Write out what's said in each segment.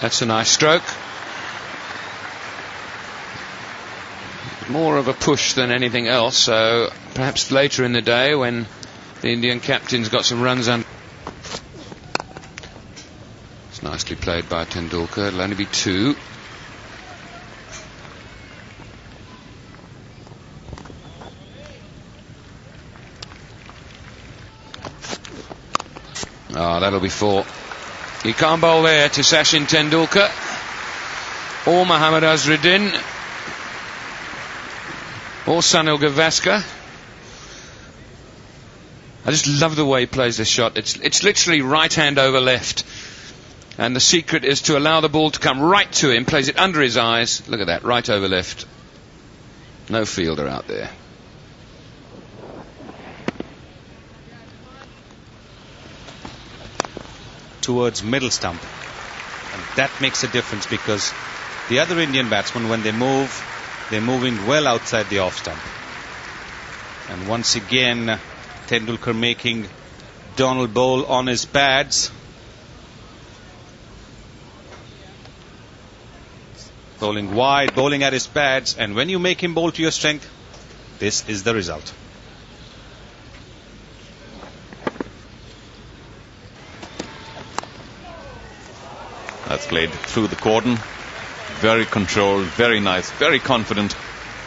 That's a nice stroke. More of a push than anything else, so perhaps later in the day when the Indian captain's got some runs on. It's nicely played by Tendulkar. It'll only be 2. Oh, that'll be 4. He can't bowl there to Sachin Tendulkar or Mohammad Azharuddin or Sunil Gavaskar. I just love the way he plays this shot. It's literally right hand over left, and the secret is to allow the ball to come right to him. Plays it under his eyes. Look at that, right over left. No fielder out there. Towards middle stump, and that makes a difference because the other Indian batsmen, when they move, they're moving well outside the off stump. And once again, Tendulkar making Donald bowl on his pads. Bowling wide, bowling at his pads, and when you make him bowl to your strength, this is the result. That's played through the cordon. Very controlled, very nice, very confident.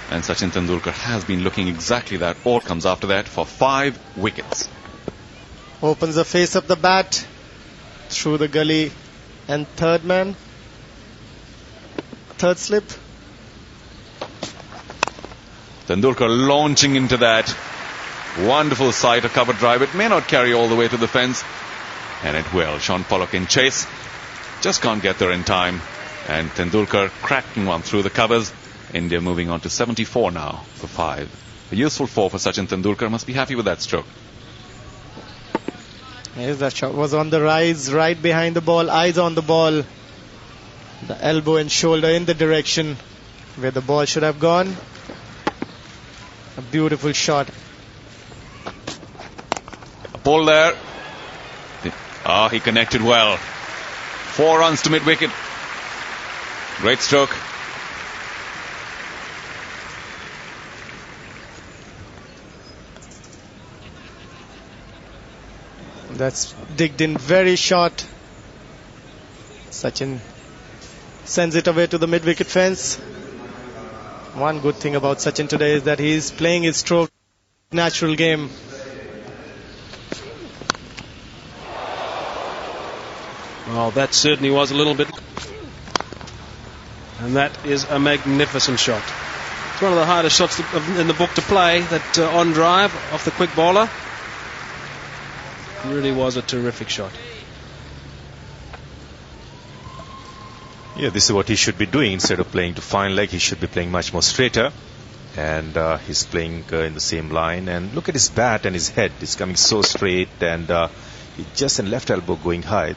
And Sachin Tendulkar has been looking exactly that. All comes after that for 5 wickets. Opens the face of the bat through the gully, and third man, third slip. Tendulkar launching into that. Wonderful sight, a cover drive. It may not carry all the way to the fence, and it will. Sean Pollock in chase. Just can't get there in time. And Tendulkar cracking one through the covers. India moving on to 74 now for 5. A useful 4 for Sachin Tendulkar. Must be happy with that stroke. Yes, that shot was on the rise, right behind the ball, eyes on the ball. The elbow and shoulder in the direction where the ball should have gone. A beautiful shot. A pull there. He connected well. 4 runs to mid-wicket. Great stroke. That's digged in very short. Sachin sends it away to the mid-wicket fence. One good thing about Sachin today is that he's playing his stroke natural game. Well, that certainly was a little bit. And that is a magnificent shot. It's one of the hardest shots in the book to play, that on drive off the quick bowler. It really was a terrific shot. Yeah, this is what he should be doing. Instead of playing to fine leg, he should be playing much more straighter. And he's playing in the same line. And look at his bat and his head. It's coming so straight, and he just in left elbow going high.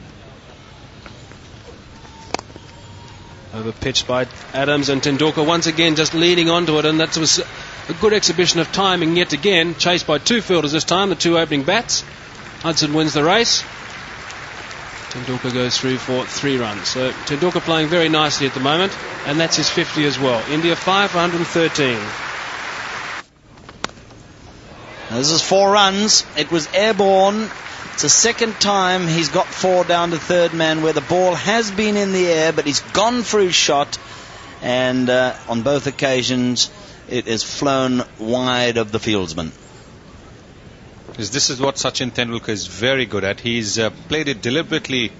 Over pitched by Adams, and Tendulkar once again just leading onto it, and that was a good exhibition of timing yet again. Chased by 2 fielders this time, the 2 opening bats. Hudson wins the race. Tendulkar goes through for 3 runs. So Tendulkar playing very nicely at the moment, and that's his 50 as well. India 5 for 113. This is 4 runs. It was airborne. It's the second time he's got 4 down to third man, where the ball has been in the air, but he's gone for his shot, and on both occasions it has flown wide of the fieldsman. This is what Sachin Tendulkar is very good at. He's played it deliberately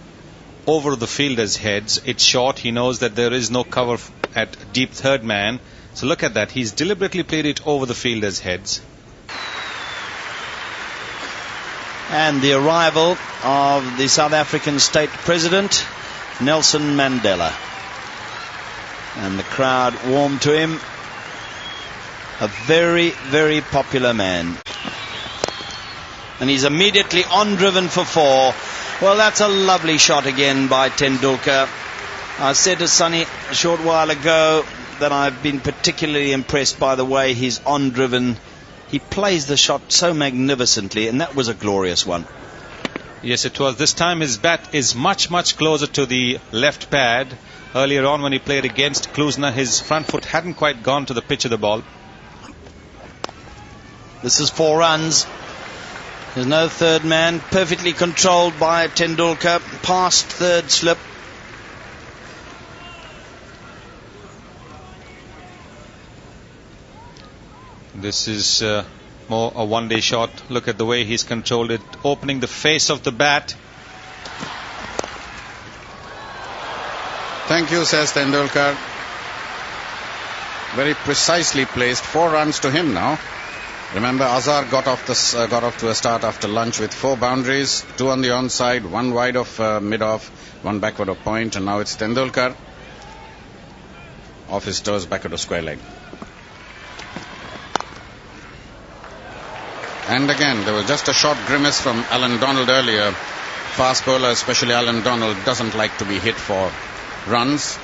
over the fielder's heads. It's short. He knows that there is no cover at deep third man. So look at that. He's deliberately played it over the fielder's heads. And the arrival of the South African state president, Nelson Mandela. And the crowd warmed to him. A very, very popular man. And he's immediately on driven for 4. Well, that's a lovely shot again by Tendulkar. I said to Sonny a short while ago that I've been particularly impressed by the way he's on driven. He plays the shot so magnificently, and that was a glorious one. Yes, it was. This time his bat is much, much closer to the left pad. Earlier on when he played against Klusner, his front foot hadn't quite gone to the pitch of the ball. This is 4 runs. There's no third man. Perfectly controlled by Tendulkar. Past third slip. This is more a one-day shot. Look at the way he's controlled it, opening the face of the bat. Thank you, says Tendulkar. Very precisely placed. 4 runs to him now. Remember, Azhar got off to a start after lunch with 4 boundaries, 2 on the onside, 1 wide of mid-off, 1 backward of point, and now it's Tendulkar off his toes, backward of square leg. And again, there was just a short grimace from Alan Donald earlier. Fast bowler, especially Alan Donald, doesn't like to be hit for runs.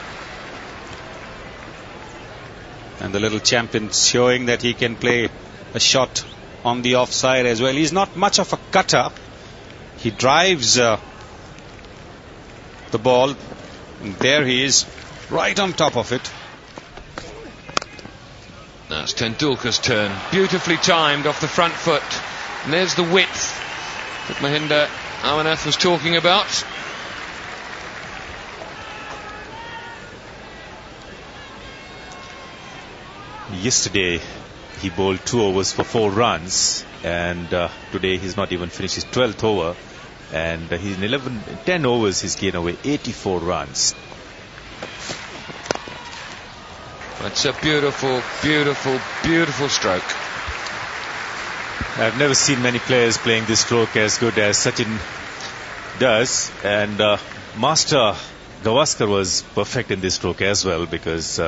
And the little champion showing that he can play a shot on the offside as well. He's not much of a cutter. He drives the ball. And there he is, right on top of it. That's Tendulkar's turn. Beautifully timed off the front foot. And there's the width that Mahinda Amarnath was talking about. Yesterday he bowled 2 overs for 4 runs, and today he's not even finished his 12th over, and he's in 10 overs he's gained away 84 runs. It's a beautiful, beautiful, beautiful stroke. I've never seen many players playing this stroke as good as Sachin does, and Master Gavaskar was perfect in this stroke as well, because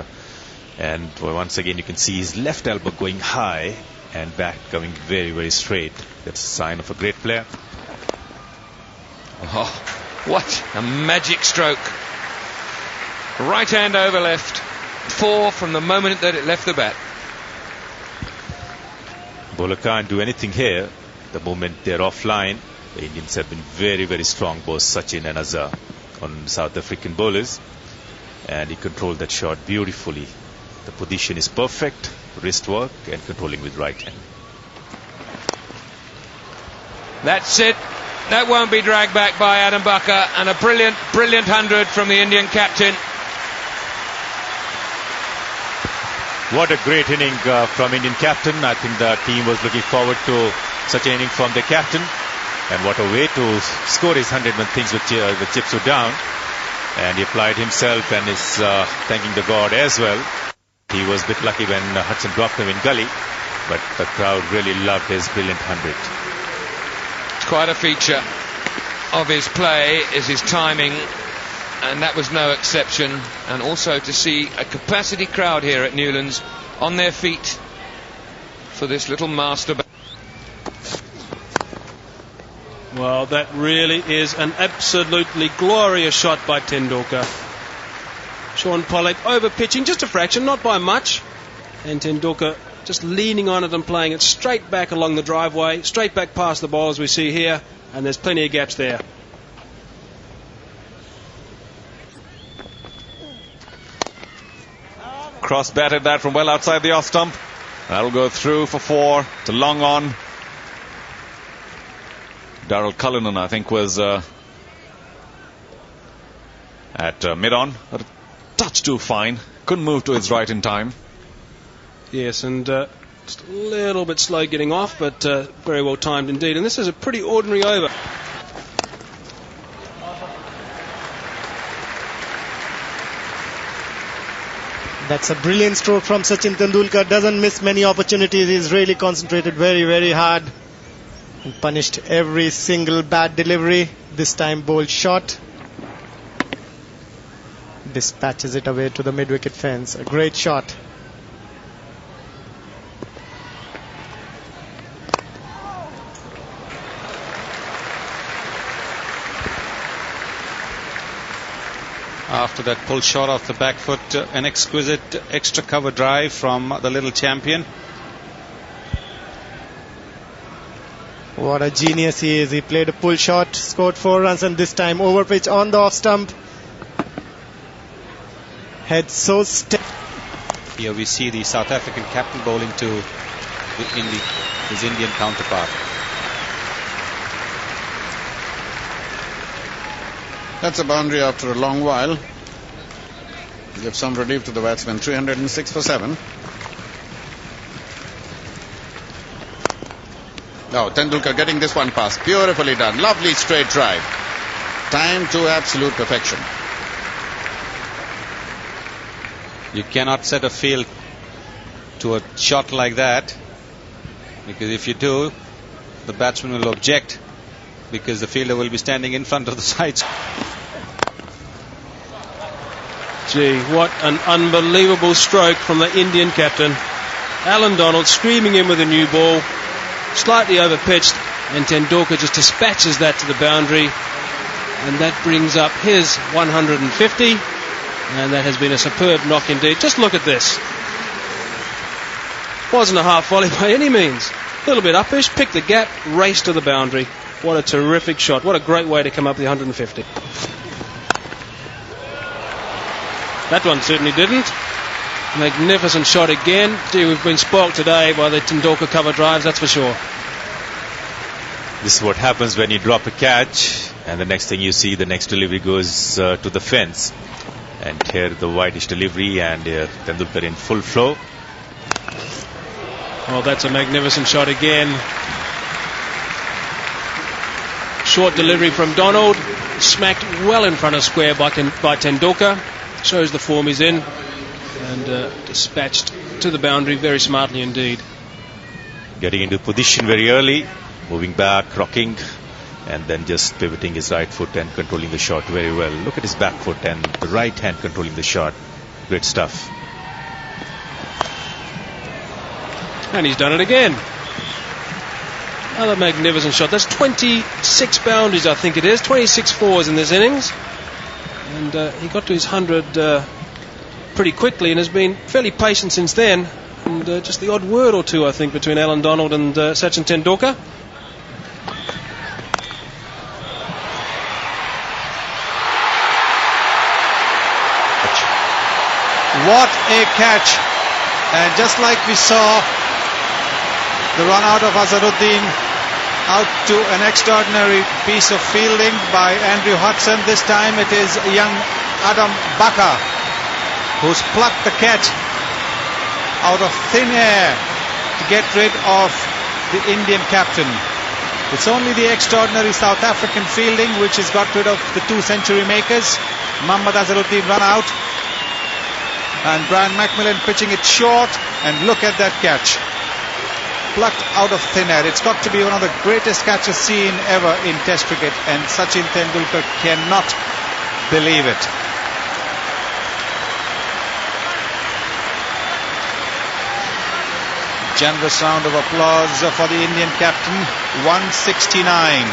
and once again you can see his left elbow going high and back coming very, very straight. That's a sign of a great player. Oh, what a magic stroke. Right hand over left. 4 from the moment that it left the bat. Bowler can't do anything here. The moment they're offline, the Indians have been very, very strong, both Sachin and Azhar, on South African bowlers, and he controlled that shot beautifully. The position is perfect, wrist work and controlling with right hand. That's it. That won't be dragged back by Adam Bakker, and a brilliant, brilliant 100 from the Indian captain. What a great inning from Indian captain. I think the team was looking forward to such an inning from the captain. And what a way to score his 100 when things with chips were down. And he applied himself and is thanking the God as well. He was a bit lucky when Hudson dropped him in gully, but the crowd really loved his brilliant 100. Quite a feature of his play is his timing, and that was no exception. And also to see a capacity crowd here at Newlands on their feet for this little master. Well, that really is an absolutely glorious shot by Tendulkar. Sean Pollock over pitching just a fraction, not by much, and Tendulkar just leaning on it and playing it straight back along the driveway, straight back past the ball as we see here, and there's plenty of gaps there. Cross batted that from well outside the off stump. That'll go through for 4. It's a long on. Darryl Cullinan, I think, was at mid-on. But a touch too fine. Couldn't move to his right in time. Yes, and just a little bit slow getting off, but very well timed indeed. And this is a pretty ordinary over. That's a brilliant stroke from Sachin Tendulkar. Doesn't miss many opportunities. He's really concentrated very, very hard and punished every single bad delivery. This time bowled short. Dispatches it away to the mid-wicket fence. A great shot. After that pull shot off the back foot, an exquisite extra cover drive from the little champion. What a genius he is. He played a pull shot, scored 4 runs, and this time over pitch on the off stump. Head so stiff. Here we see the South African captain bowling to his Indian counterpart. That's a boundary after a long while. Give some relief to the batsman. 306 for 7. Oh, Tendulkar getting this one past. Beautifully done. Lovely straight drive. Time to absolute perfection. You cannot set a field to a shot like that, because if you do, the batsman will object, because the fielder will be standing in front of the sides. Gee, what an unbelievable stroke from the Indian captain. Alan Donald screaming in with a new ball, slightly over pitched, and Tendulkar just dispatches that to the boundary, and that brings up his 150, and that has been a superb knock indeed. Just look at this. Wasn't a half volley by any means. A little bit uppish, picked the gap, raced to the boundary. What a terrific shot. What a great way to come up with the 150. That one certainly didn't. Magnificent shot again. Gee, we've been spoilt today by the Tendulkar cover drives, that's for sure. This is what happens when you drop a catch, and the next thing you see, the next delivery goes to the fence. And here the wideish delivery, and Tendulkar in full flow. Oh, that's a magnificent shot again. Short delivery from Donald, smacked well in front of square by Tendulkar. Shows the form he's in, and dispatched to the boundary very smartly indeed. Getting into position very early, moving back, rocking, and then just pivoting his right foot and controlling the shot very well. Look at his back foot and the right hand controlling the shot. Great stuff. And he's done it again. Another magnificent shot. That's 26 boundaries, I think it is. 26 fours in this innings. And he got to his 100 pretty quickly and has been fairly patient since then. And just the odd word or two, I think, between Alan Donald and Sachin Tendulkar. What a catch! And just like we saw the run out of Azharuddin, out to an extraordinary piece of fielding by Andrew Hudson. This time it is young Adam Bakar who's plucked the catch out of thin air to get rid of the Indian captain. It's only the extraordinary South African fielding which has got rid of the 2 century makers. Mohammad Azharuddin run out, and Brian McMillan pitching it short, and look at that catch. Plucked out of thin air. It's got to be one of the greatest catches seen ever in Test cricket, and Sachin Tendulkar cannot believe it. Generous round of applause for the Indian captain. 169.